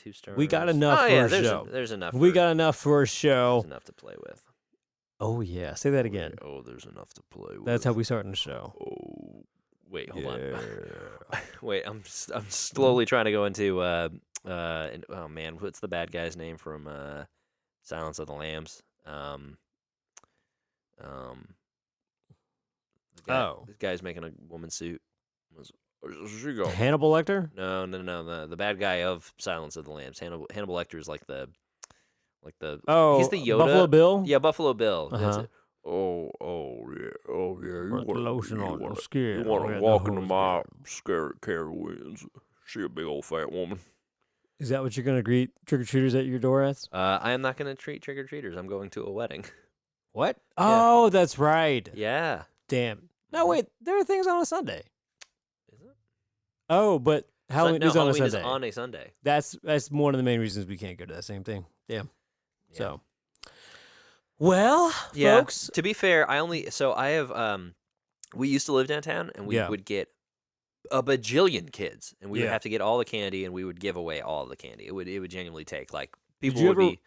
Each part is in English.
2 stars. We got enough for a show. There's enough. We got enough for a show. There's enough to play with. Oh, yeah. Say that again. Oh, there's enough to play with. That's how we start in the show. Oh, wait, hold on. Yeah. Wait, I'm slowly trying to go into oh man, what's the bad guy's name from Silence of the Lambs? This guy's making a woman suit. Where's she go? Hannibal Lecter? No. The bad guy of Silence of the Lambs. Hannibal Lecter is like the Oh, he's the Yoda. Buffalo Bill? Yeah, Buffalo Bill. That's Uh-huh. it. Oh yeah. Put the lotion on your skin. You want Oh, to yeah, walk the into hose my again. scary Carowinds? She a big old fat woman. Is that what you're going to greet trick-or-treaters at your door as? I am not going to treat trick-or-treaters. I'm going to a wedding. What? Oh, that's right. Yeah. Damn. No, wait. There are things on a Sunday. Is it? Oh, but Halloween is on a Halloween Sunday. is on a Sunday. That's one of the main reasons we can't go to that same thing. Damn. Yeah. So, well, Yeah. folks. To be fair, I have we used to live downtown, and we would get a bajillion kids, and we would have to get all the candy, and we would give away all the candy. It would genuinely take like people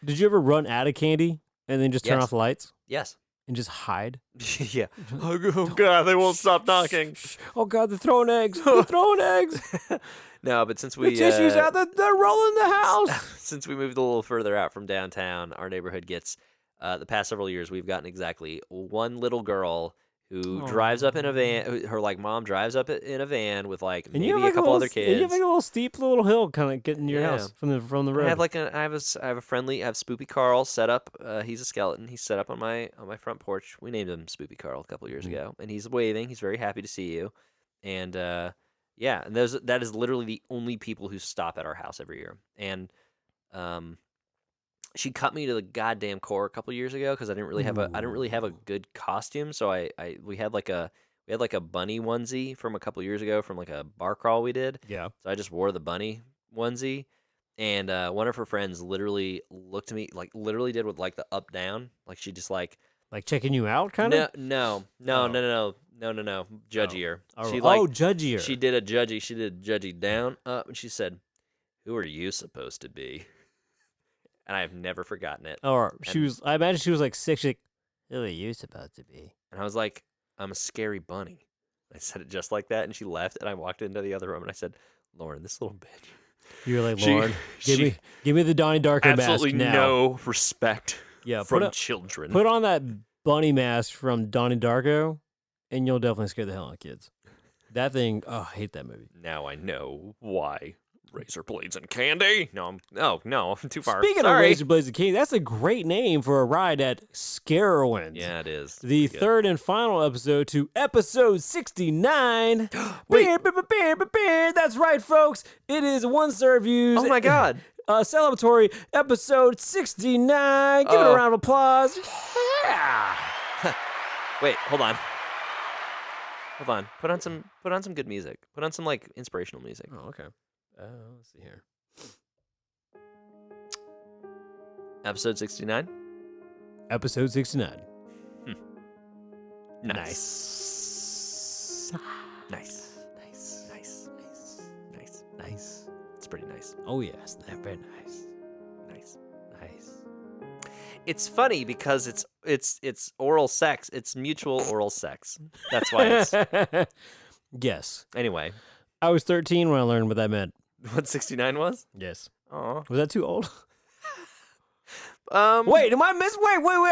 Did you ever run out of candy and then just turn off the lights Yes. and just hide? Yeah. Oh God, they won't stop knocking. Oh God, they're throwing eggs. They're throwing eggs. No, but since The we tissues out. They're rolling the house. since we moved a little further out from downtown, our neighborhood gets the past several years we've gotten exactly one little girl who drives up in a van. Her like mom drives up in a van with like maybe a couple other kids. And you have like a little steep little hill kind of getting to your house from the road. I have I have Spoopy Carl set up. He's a skeleton. He's set up on my front porch. We named him Spoopy Carl a couple years ago, and he's waving. He's very happy to see you, and and that is literally the only people who stop at our house every year. And she cut me to the goddamn core a couple years ago because I didn't really have a good costume. So we had like a bunny onesie from a couple years ago from like a bar crawl we did. Yeah. So I just wore the bunny onesie, and one of her friends literally looked at me like literally did with like the up down, like she just like checking you out, kind of. No, judgier. She judgier. She did a judgy down up, and she said, "Who are you supposed to be?" And I have never forgotten it. Or I imagine she was like 6. She's like, who are you supposed to be? And I was like, I'm a scary bunny. I said it just like that, and she left, and I walked into the other room, and I said, Lauren, this little bitch. You're like, Lauren, give me the Donnie Darko mask now. Absolutely no respect from children. Put on that bunny mask from Donnie Darko, and you'll definitely scare the hell out of kids. That thing, I hate that movie. Now I know why. Razor blades and candy? No, I'm too far. Speaking of razor blades and candy, that's a great name for a ride at Scarowinds. Yeah, it is. The third and final episode to episode 69. Beer. That's right, folks. It is one star reviews. Oh my God. Celebratory episode 69. Give it a round of applause. Yeah. Wait, hold on. Put on some good music. Put on some like inspirational music. Oh, okay. Let's see here. Episode 69? Episode 69. Nice. It's pretty nice. Oh, yes. Very nice. Nice. It's funny because it's oral sex. It's mutual oral sex. That's why it's... Yes. Anyway. I was 13 when I learned what that meant. What 69 was? Yes. Oh. Was that too old? Wait, am I Wait.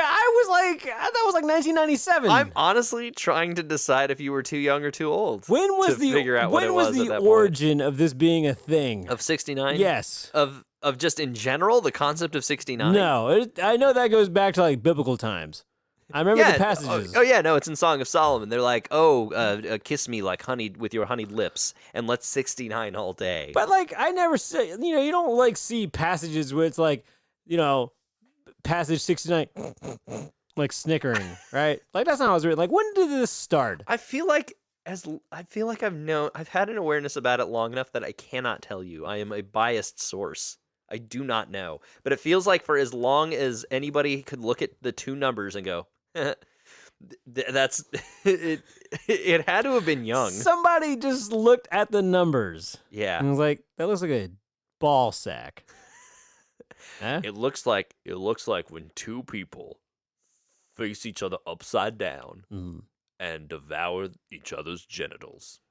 I was like, that was like 1997. I'm honestly trying to decide if you were too young or too old. When was the origin of this being a thing? Of 69? Yes. Of just in general, the concept of 69? No, I know that goes back to like biblical times. I remember the passages. Oh yeah, no, it's in Song of Solomon. They're like, kiss me like honey with your honeyed lips, and let's 69 all day. But like, I never say, you don't like see passages where it's like, passage 69, like snickering, right? Like that's not how it's written. Like, when did this start? I feel like I've had an awareness about it long enough that I cannot tell you. I am a biased source. I do not know, but it feels like for as long as anybody could look at the two numbers and go, that's it. It had to have been young. Somebody just looked at the numbers. Yeah, and was like, that looks like a ball sack. Huh? It looks like when two people face each other upside down Mm. and devour each other's genitals.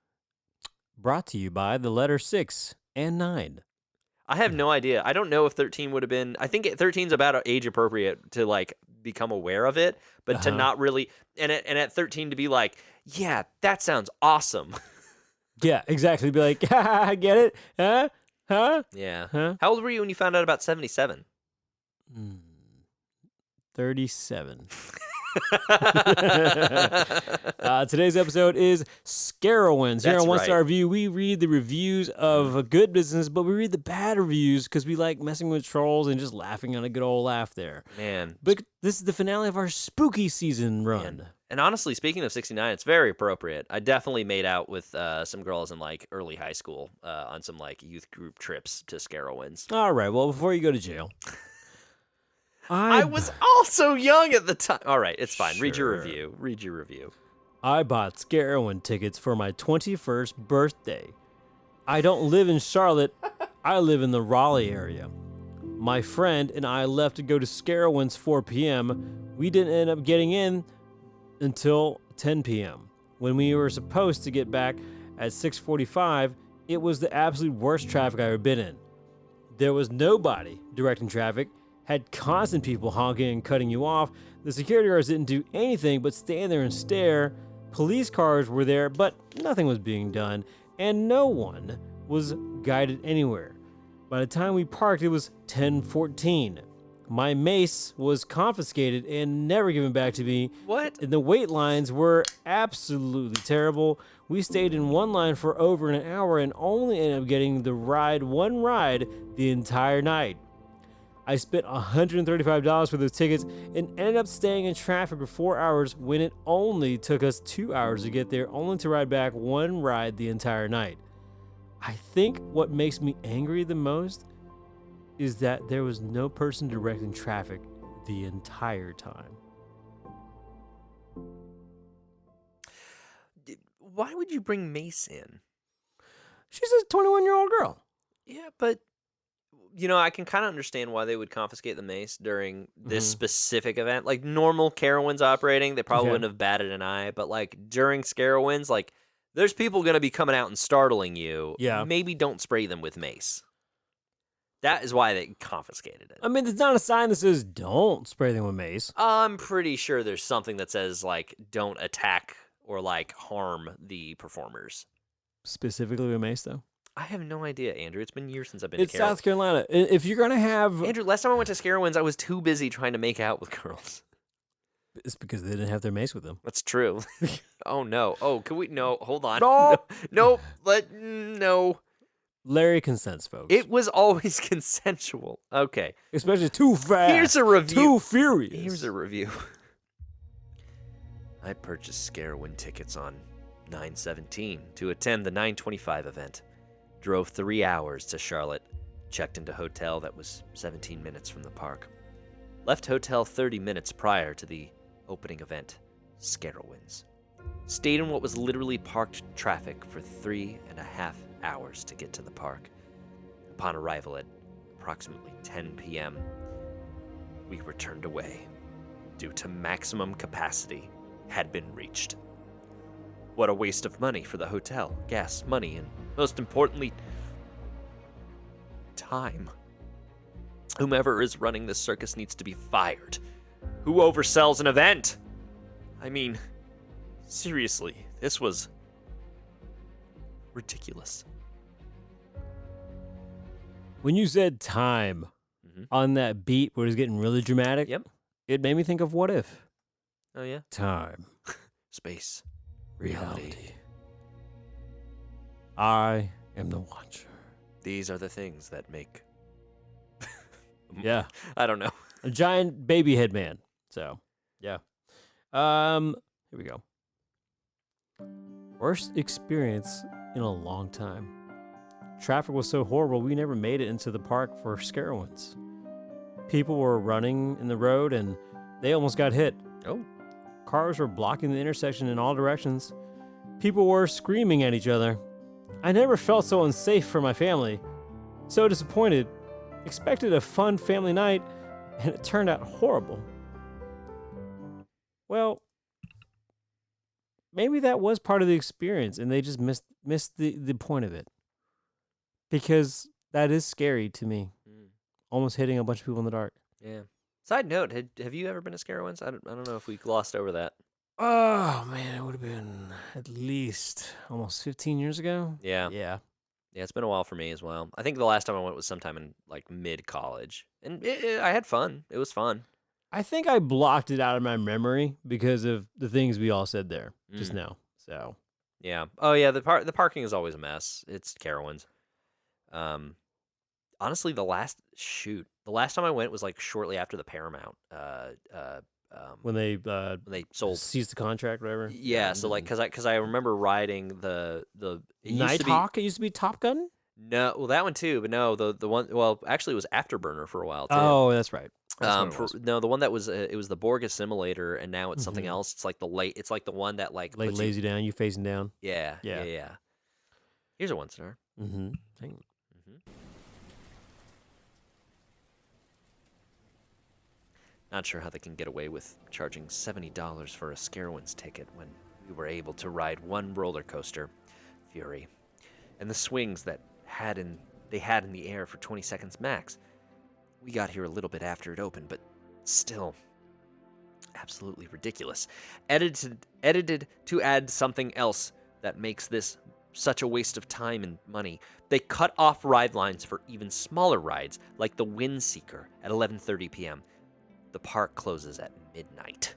Brought to you by the letter 6 and 9. I have no idea. I don't know if 13 would have been. I think 13's about age appropriate to like become aware of it, but to not really. And at 13 to be like, yeah, that sounds awesome. Yeah, exactly. Be like, I get it. Huh? Huh? Yeah. Huh? How old were you when you found out about 77? 37. Today's episode is Scarowinds. Here That's on One right. Star Review, we read the reviews of a good business, but we read the bad reviews because we like messing with trolls and just laughing on a good old laugh there. Man. But this is the finale of our spooky season run. Man. And honestly, speaking of 69, it's very appropriate. I definitely made out with some girls in like early high school on some like youth group trips to Scarowinds. All right, well, before you go to jail. I was also young at the time. All right, it's fine. Read your Sure. review. Read your review. I bought Scarowind tickets for my 21st birthday. I don't live in Charlotte. I live in the Raleigh area. My friend and I left to go to Scarowinds 4 p.m. We didn't end up getting in until 10 p.m. When we were supposed to get back at 6:45, it was the absolute worst traffic I've ever been in. There was nobody directing traffic, had constant people honking and cutting you off. The security guards didn't do anything but stand there and stare. Police cars were there, but nothing was being done, and no one was guided anywhere. By the time we parked, it was 10:14. My mace was confiscated and never given back to me. What? And the wait lines were absolutely terrible. We stayed in one line for over an hour and only ended up getting one ride the entire night. I spent $135 for those tickets and ended up staying in traffic for 4 hours when it only took us 2 hours to get there, only to ride back one ride the entire night. I think what makes me angry the most is that there was no person directing traffic the entire time. Why would you bring Mace in? She's a 21-year-old girl. Yeah, but you know, I can kind of understand why they would confiscate the mace during this specific event. Like normal Carowinds operating, they probably Okay. wouldn't have batted an eye. But like during Scarowinds, like there's people going to be coming out and startling you. Yeah. Maybe don't spray them with mace. That is why they confiscated it. I mean, there's not a sign that says don't spray them with mace. I'm pretty sure there's something that says like don't attack or like harm the performers. Specifically with mace, though. I have no idea, Andrew. It's been years since I've been It's to Carowinds. South Carolina. If you're going to have... Andrew, last time I went to Scarowinds, I was too busy trying to make out with girls. It's because they didn't have their mace with them. That's true. Oh no. Oh, can we? No, hold on. No. No. No. Larry consents, folks. It was always consensual. Okay. Especially too fast. Here's a review. Too furious. Here's a review. I purchased Scarowind tickets on 9/17 to attend the 9/25 event. Drove 3 hours to Charlotte. Checked into hotel that was 17 minutes from the park. Left hotel 30 minutes prior to the opening event, Scarowinds. Stayed in what was literally parked traffic for 3.5 hours to get to the park. Upon arrival at approximately 10 p.m., we were turned away due to maximum capacity had been reached. What a waste of money for the hotel, gas, money, and most importantly, time. Whomever is running this circus needs to be fired. Who oversells an event? I mean, seriously, this was ridiculous. When you said time on that beat where it was getting really dramatic, Yep. it made me think of What If? Oh, yeah? Time. Space. Reality. I am the Watcher. These are the things that make... Yeah. I don't know. A giant baby head man. So, yeah. Here we go. Worst experience in a long time. Traffic was so horrible, we never made it into the park for Scarowinds. People were running in the road and they almost got hit. Oh. Cars were blocking the intersection in all directions. People were screaming at each other. I never felt so unsafe for my family. So disappointed. Expected a fun family night, and it turned out horrible. Well, maybe that was part of the experience, and they just missed the point of it. Because that is scary to me. Mm, Almost hitting a bunch of people in the dark. yeah. Side note: have you ever been to Scarowinds? I don't know if we glossed over that. Oh man, it would have been at least almost 15 years ago. Yeah. Yeah. Yeah, it's been a while for me as well. I think the last time I went was sometime in like mid college, and I had fun. It was fun. I think I blocked it out of my memory because of the things we all said there just Mm, now. So yeah. Oh yeah. The parking is always a mess. It's Carowinds. Um, honestly, the last time I went was like shortly after the Paramount. when they When they sold. ceased the contract, whatever. Yeah. So like, cause I remember riding the it used to be. Nighthawk. It used to be Top Gun. No, well that one too, but no, the one. Well, actually, it was Afterburner for a while too. Oh, that's right. That's what it For was. no, the one that was it was the Borg Assimilator, and now it's something Mhm. else. It's like it's like the one that like Like puts lazy down, you facing down. yeah, Yeah. yeah. Here's a 1-star. Mm-hmm. Not sure how they can get away with charging $70 for a Scarowinds ticket when we were able to ride one roller coaster, Fury, and the swings they had in the air for 20 seconds max. We got here a little bit after it opened, but still absolutely ridiculous. Edited to add something else that makes this such a waste of time and money. They cut off ride lines for even smaller rides, like the Windseeker at 11:30 p.m. The park closes at midnight.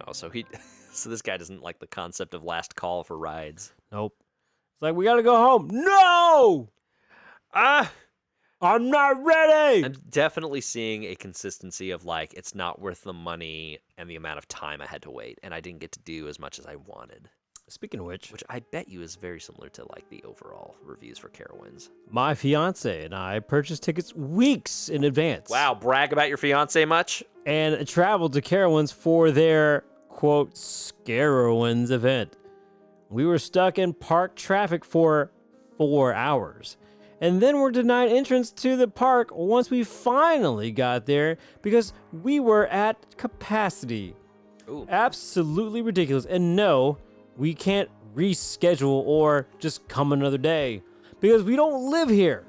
Oh, so this guy doesn't like the concept of last call for rides. Nope. It's like, we gotta go home. No! I'm not ready! I'm definitely seeing a consistency of like, it's not worth the money and the amount of time I had to wait, and I didn't get to do as much as I wanted. Speaking of which, Which I bet you is very similar to like the overall reviews for Carowinds. my fiance and I purchased tickets weeks in advance. Wow, brag about your fiance much? And traveled to Carowinds for their, quote, Scarowinds event. We were stuck in park traffic for 4 hours. And then were denied entrance to the park once we finally got there because we were at capacity. Ooh. Absolutely ridiculous. And no, we can't reschedule or just come another day because we don't live here.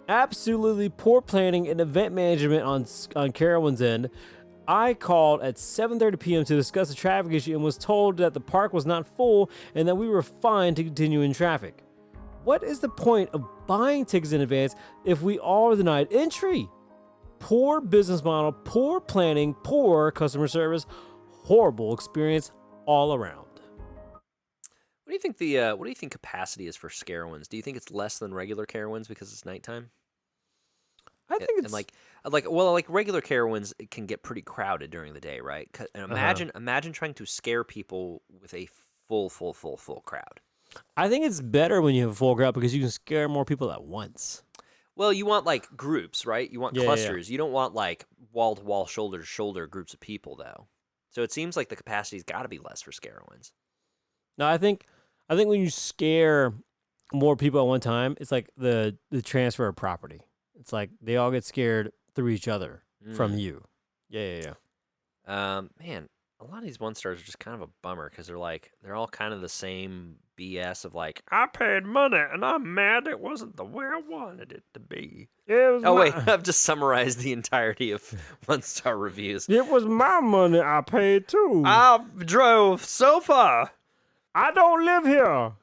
Absolutely poor planning and event management on Carowinds' end. I called at 7:30 p.m. to discuss the traffic issue and was told that the park was not full and that we were fine to continue in traffic. What is the point of buying tickets in advance if we are denied entry? Poor business model, poor planning, poor customer service, horrible experience all around. What do you think what do you think capacity is for Scarowinds? Do you think it's less than regular Carowinds because it's nighttime? I think it's And like regular Carowinds, it can get pretty crowded during the day, right? And imagine trying to scare people with a full crowd. I think it's better when you have a full crowd because you can scare more people at once. Well, you want like groups, right? You want Yeah, yeah, yeah. clusters. You don't want like wall to wall, shoulder to shoulder groups of people, though. So it seems like the capacity's got to be less for Scarowinds. No, I think when you scare more people at one time, it's like the transfer of property. It's like they all get scared through each other from you. Yeah. Man, a lot of these 1-stars are just kind of a bummer because they're all kind of the same BS of like, I paid money and I'm mad it wasn't the way I wanted it to be. Wait, I've just summarized the entirety of 1-star reviews. It was my money I paid too. I drove so far. I don't live here.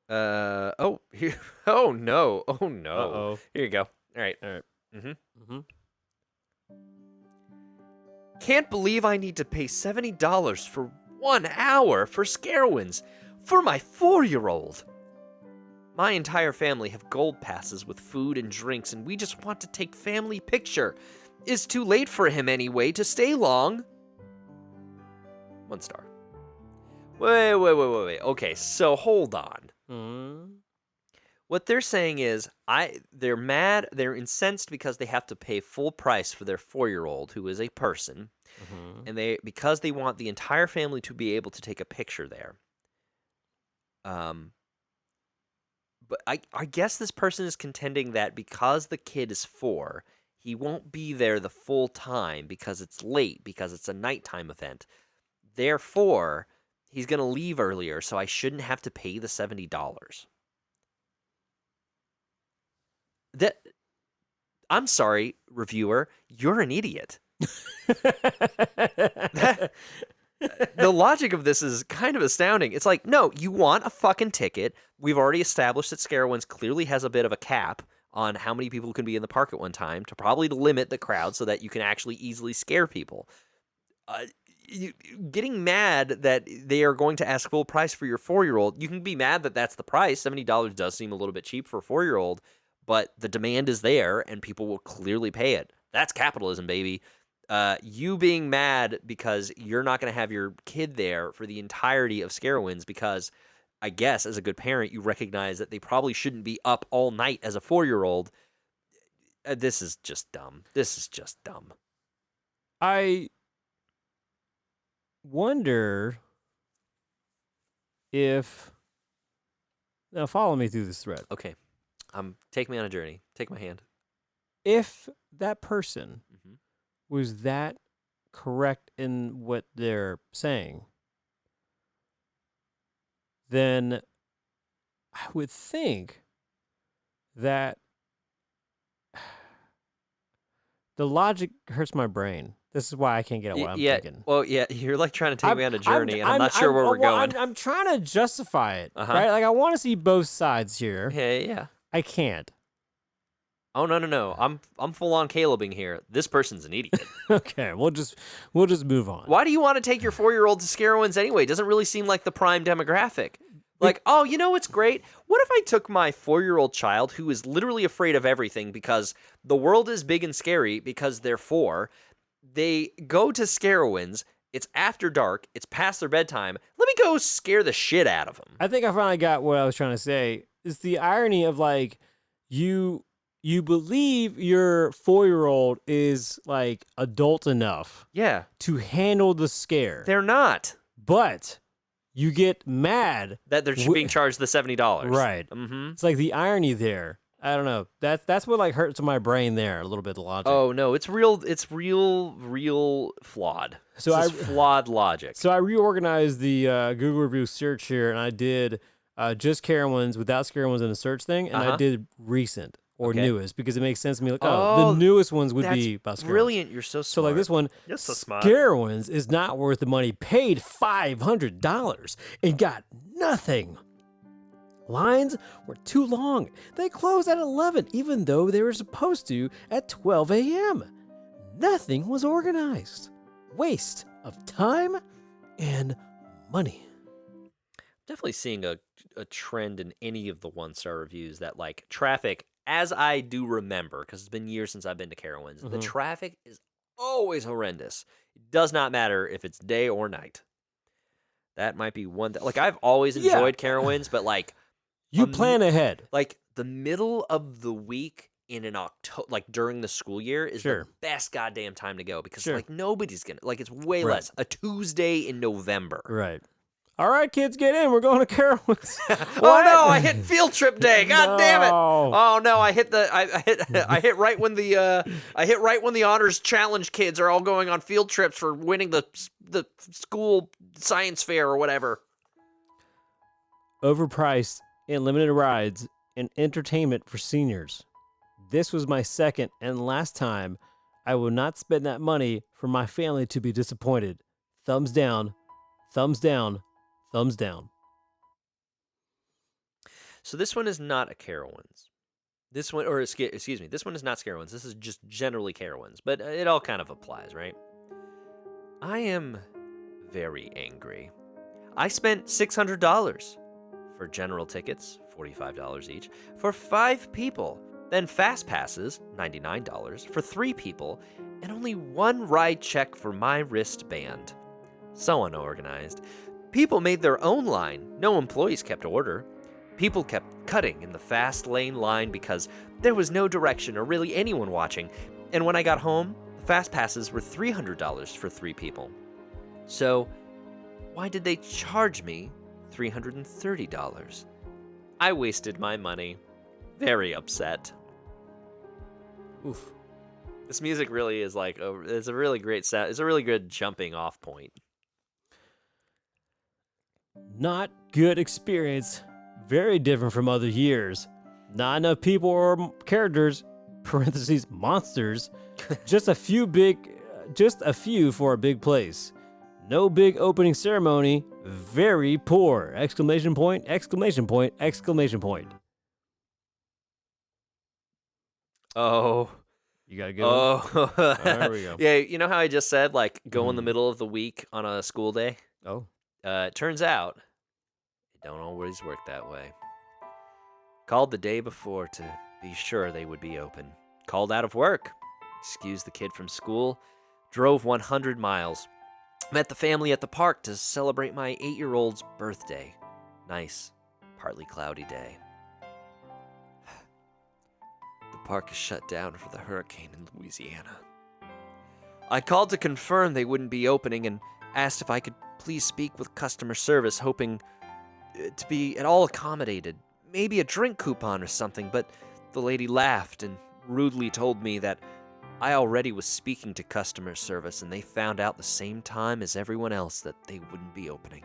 Oh no. Uh-oh. Here you go. All right. Mm-hmm. Can't believe I need to pay $70 for 1 hour for Scarowinds for my 4-year-old. My entire family have gold passes with food and drinks, and we just want to take family picture. It's too late for him anyway to stay long. 1 star. Wait. Okay, so hold on. Mm-hmm. What they're saying is, they're mad, they're incensed because they have to pay full price for their 4-year-old, who is a person, and because they want the entire family to be able to take a picture there. But I guess this person is contending that because the kid is 4, he won't be there the full time because it's late, because it's a nighttime event. Therefore, he's going to leave earlier, so I shouldn't have to pay the $70. That I'm sorry, reviewer, you're an idiot. The logic of this is kind of astounding. It's like, no, you want a fucking ticket. We've already established that Scarowinds clearly has a bit of a cap on how many people can be in the park at one time to probably limit the crowd so that you can actually easily scare people. Uh, Getting mad that they are going to ask full price for your 4-year-old, you can be mad that that's the price. $70 does seem a little bit cheap for a 4-year-old, but the demand is there and people will clearly pay it. That's capitalism, baby. You being mad because you're not going to have your kid there for the entirety of Scarowinds because I guess as a good parent, you recognize that they probably shouldn't be up all night as a 4-year-old. This is just dumb. This is just dumb. I wonder if... Now, follow me through this thread. Okay. Take me on a journey. Take my hand. If that person Mhm. was that correct in what they're saying, then I would think that the logic hurts my brain. This is why I can't get at what I'm thinking. Well, yeah, you're like trying to take me on a journey, and I'm not sure where we're going. I'm trying to justify it, Uh-huh. right? Like, I want to see both sides here. Yeah. I can't. Oh, no. I'm full on Calebing here. This person's an idiot. Okay, we'll just move on. Why do you want to take your 4-year-old to Scarowinds anyway? It doesn't really seem like the prime demographic. Like, oh, you know what's great? What if I took my 4-year-old child who is literally afraid of everything because the world is big and scary because they're 4. They go to Scarowinds. It's after dark. It's past their bedtime. Let me go scare the shit out of them. I think I finally got what I was trying to say. It's the irony of, like, you believe your 4-year-old is, like, adult enough Yeah. to handle the scare. They're not. But you get mad That they're being charged the $70. Right. Mm-hmm. It's like the irony there. I don't know. That's what, like, hurts my brain there a little bit, the logic. Oh no, it's real flawed. So This is flawed logic. So I reorganized the Google review search here, and I did just Carowinds without Scarowinds in the search thing, and I did recent or newest because it makes sense to me. Like, the newest ones would be about Scarowinds. Brilliant. You're so smart. So, like, this one, You're so smart. Scarowinds is not worth the money. Paid $500 and got nothing. Lines were too long. They closed at 11, even though they were supposed to at 12 a.m. Nothing was organized. Waste of time and money. Definitely seeing a trend in any of the 1-star reviews that, like, traffic, as I do remember, because it's been years since I've been to Carowinds, the traffic is always horrendous. It does not matter if it's day or night. That might be one thing. Like, I've always enjoyed Carowinds, but, like, you plan ahead. Like, the middle of the week in an October, like, during the school year is the best goddamn time to go because, like, nobody's gonna, like, it's way less. A Tuesday in November. Right. All right, kids, get in. We're going to Carowinds. Oh no, I hit field trip day. God damn it. Oh no, I hit right when the honors challenge kids are all going on field trips for winning the school science fair or whatever. Overpriced and limited rides and entertainment for seniors. This was my second and last time. I will not spend that money for my family to be disappointed. Thumbs down, thumbs down, thumbs down. So this one is not a Carowinds. This one, or excuse me, this one is not Scarowinds. This is just generally Carowinds, but it all kind of applies, right? I am very angry. I spent $600 for general tickets, $45 each, for 5 people. Then fast passes, $99 for 3 people, and only 1 ride check for my wristband. So unorganized. People made their own line. No employees kept order. People kept cutting in the fast lane line because there was no direction or really anyone watching. And when I got home, the fast passes were $300 for 3 people. So, why did they charge me $330? I wasted my money. Very upset. Oof. This music really is like it's a really great sound. It's a really good jumping off point. Not good experience. Very different from other years. Not enough people or characters, parentheses, monsters. just a few for a big place. No big opening ceremony. Very poor. Exclamation point, exclamation point, exclamation point. Oh. You got to go. Oh. There we go. Yeah, you know how I just said, like, go in the middle of the week on a school day? Oh. It turns out, it don't always work that way. Called the day before to be sure they would be open. Called out of work. Excused the kid from school. Drove 100 miles. Met the family at the park to celebrate my 8-year-old's birthday. Nice, partly cloudy day. The park is shut down for the hurricane in Louisiana. I called to confirm they wouldn't be opening and asked if I could please speak with customer service, hoping to be at all accommodated. Maybe a drink coupon or something, but the lady laughed and rudely told me that I already was speaking to customer service and they found out the same time as everyone else that they wouldn't be opening.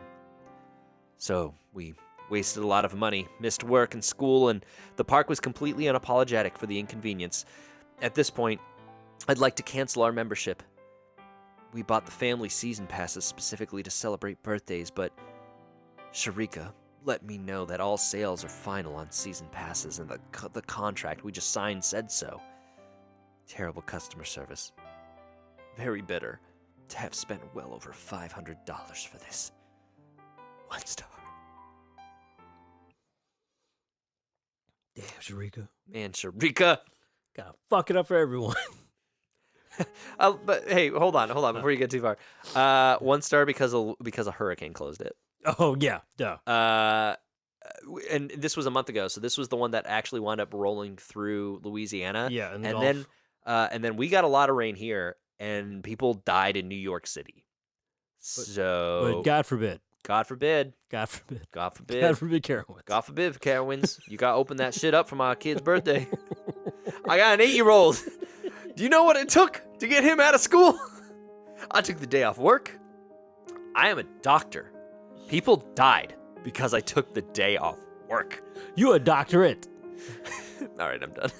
So we wasted a lot of money, missed work and school, and the park was completely unapologetic for the inconvenience. At this point, I'd like to cancel our membership. We bought the family season passes specifically to celebrate birthdays, but Sharika let me know that all sales are final on season passes and the contract we just signed said so. Terrible customer service. Very bitter to have spent well over $500 for this. 1 star. Damn, Sharika. Man, Sharika. Gotta fuck it up for everyone. But hey, hold on, before you get too far. 1 star because a hurricane closed it. Oh, yeah, duh. And this was a month ago, so this was the one that actually wound up rolling through Louisiana. Yeah, and then we got a lot of rain here, and people died in New York City. But God forbid. God forbid. God forbid. God forbid. God forbid, Carowinds. God forbid, Carowinds. You got to open that shit up for my kid's birthday. I got an 8-year-old. Do you know what it took to get him out of school? I took the day off work. I am a doctor. People died because I took the day off work. You a doctorate. All right, I'm done.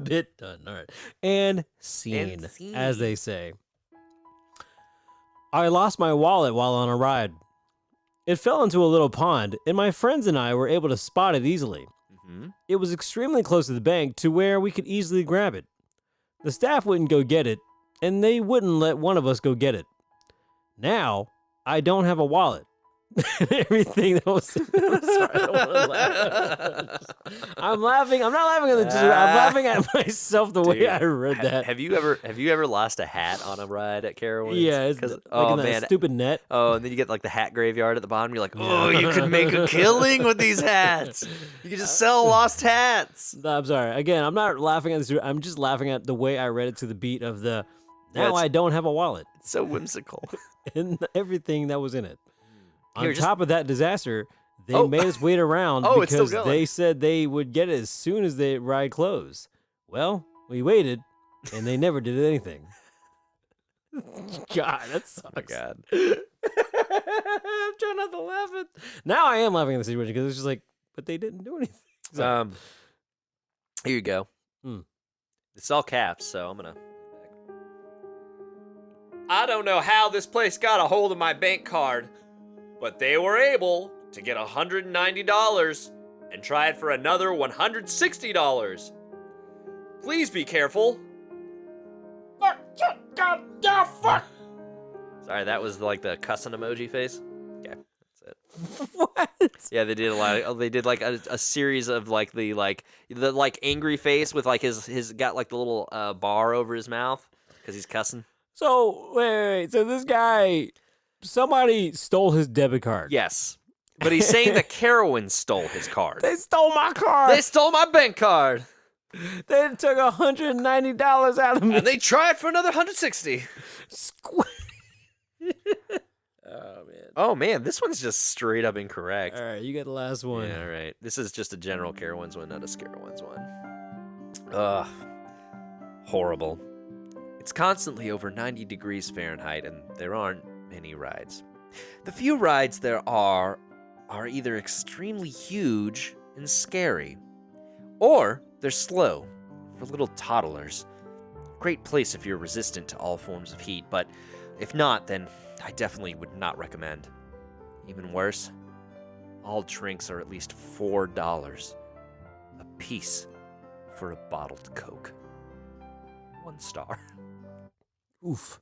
Bit done. All right. And scene, as they say. I lost my wallet while on a ride. It fell into a little pond, and my friends and I were able to spot it easily. Mm-hmm. It was extremely close to the bank to where we could easily grab it. The staff wouldn't go get it, and they wouldn't let one of us go get it. Now, I don't have a wallet. Everything that was. Sorry, I don't want to laugh. I'm laughing. I'm not laughing at the. I'm laughing at myself the way I read that. Have you ever lost a hat on a ride at Carowinds? Yeah, it's like in that stupid net. Oh, and then you get like the hat graveyard at the bottom. You're like, oh, you could make a killing with these hats. You could just sell lost hats. No, I'm sorry. Again, I'm not laughing at this. I'm just laughing at the way I read it to the beat of the. Now I don't have a wallet. It's so whimsical. And everything that was in it. Here, On top of that disaster, they made us wait around because they said they would get it as soon as the ride closed. Well, we waited, and they never did anything. God, that sucks. Oh my God. I'm trying not to laugh at. Now I am laughing at the situation because it's just like, but they didn't do anything. So, here you go. It's all caps, so I'm gonna. I don't know how this place got a hold of my bank card, but they were able to get $190 and try it for another $160. Please be careful. Fuck. Sorry, that was like the cussing emoji face. Okay, that's it. What? Yeah, they did a lot. They did like a series of like the angry face with like his got like the little bar over his mouth because he's cussing. So wait. So this guy. Somebody stole his debit card. Yes. But he's saying that Carowinds stole his card. They stole my card. They stole my bank card. They took $190 out of me. And they tried for another $160. Oh man, this one's just straight up incorrect. All right, you got the last one. Yeah, all right. This is just a general Carowinds one, not a Scarowinds one. Ugh. Horrible. It's constantly over 90 degrees Fahrenheit, and there aren't many rides. The few rides there are either extremely huge and scary, or they're slow for little toddlers. Great place if you're resistant to all forms of heat, but if not, then I definitely would not recommend. Even worse, all drinks are at least $4 a piece for a bottled Coke. 1 star. Oof.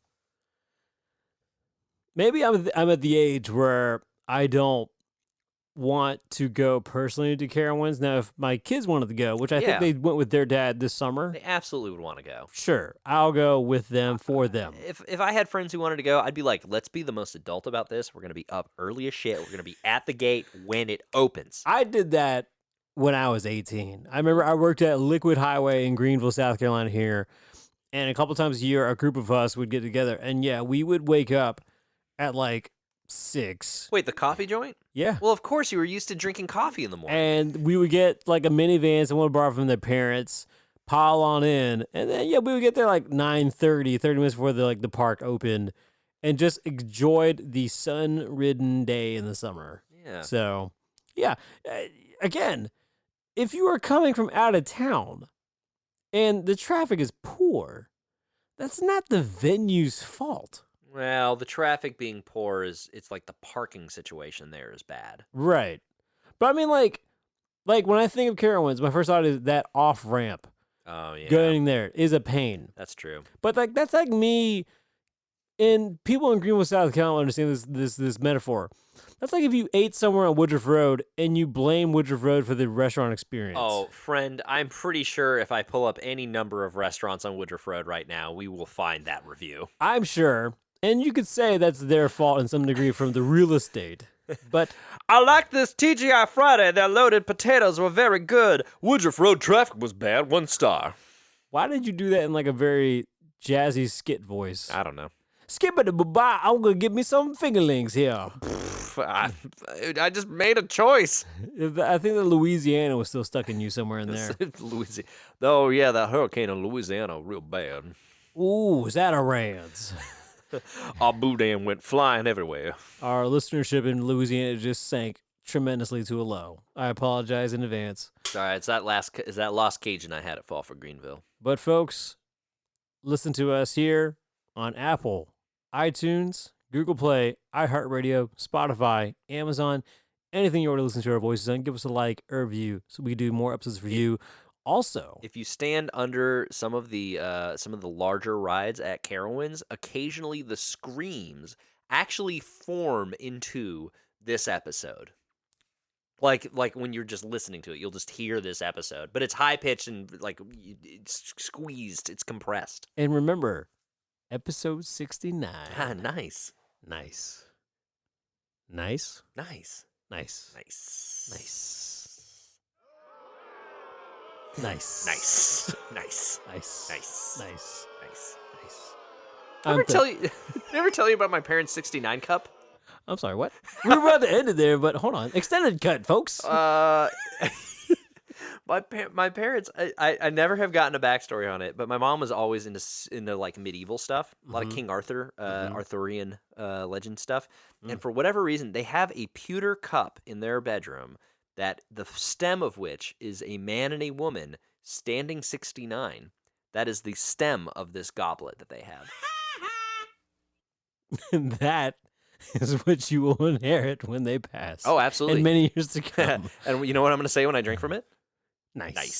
Maybe I'm at the age where I don't want to go personally to Carowinds. Now, if my kids wanted to go, which I think Yeah. they went with their dad this summer, They absolutely would want to go. sure, I'll go with them for them. If I had friends who wanted to go, I'd be like, let's be the most adult about this. We're going to be up early as shit. We're going to be at the gate when it opens. I did that when I was 18. I remember I worked at Liquid Highway in Greenville, South Carolina here, and a couple times a year, a group of us would get together, and yeah, we would wake up at like 6. Wait, the coffee joint? Yeah. Well, of course, you were used to drinking coffee in the morning. And we would get like a minivan, someone would borrow from their parents, pile on in, and then yeah, we would get there like 9:30, 30 minutes before the park opened, and just enjoyed the sun-ridden day in the summer. Yeah. So, yeah, again, if you are coming from out of town and the traffic is poor, that's not the venue's fault. Well, the traffic being poor it's like the parking situation there is bad. Right. But I mean, like when I think of Carowinds, my first thought is that off ramp. Oh, yeah. Going there is a pain. That's true. But like that's like me, and people in Greenville, South Carolina understand this metaphor. That's like if you ate somewhere on Woodruff Road and you blame Woodruff Road for the restaurant experience. Oh, friend, I'm pretty sure if I pull up any number of restaurants on Woodruff Road right now, we will find that review. I'm sure. And you could say that's their fault in some degree from the real estate. But I like this TGI Friday. Their loaded potatoes were very good. Woodruff Road traffic was bad. 1 star. why did you do that in like a very jazzy skit voice? I don't know. Skip-a-da-ba-ba, I'm going to get me some fingerlings here. I just made a choice. I think that Louisiana was still stuck in you somewhere in there. Louisiana. Oh, yeah, that hurricane in Louisiana, real bad. Ooh, is that a Rands? Our boudin went flying everywhere. Our listenership in Louisiana just sank tremendously to a low. I apologize in advance. All right, it's that lost Cajun I had at Fall for Greenville. But folks, listen to us here on Apple, iTunes, Google Play, iHeartRadio, Spotify, Amazon, anything you want to listen to our voices on. Give us a like or a review so we do more episodes for you. Also, If you stand under some of the larger rides at Carowinds, occasionally the screams actually form into this episode. Like when you're just listening to it, you'll just hear this episode, but it's high pitched and like it's squeezed, it's compressed. and remember, episode 69. Ah, nice, Nice. Nice. nice, Nice. nice, Nice. Nice. nice, nice, Nice. nice, Nice. nice. Nice. Never tell you about my parents' '69 cup. I'm sorry, what? We were about to end it there, but hold on. Extended cut, folks. My parents, I never have gotten a backstory on it, but my mom was always into like medieval stuff, a lot of King Arthur, Arthurian legend stuff, and for whatever reason, they have a pewter cup in their bedroom that the stem of which is a man and a woman standing 69. That is the stem of this goblet that they have. And that is what you will inherit when they pass. Oh, absolutely. In many years to come. And you know what I'm going to say when I drink from it? Nice. Nice.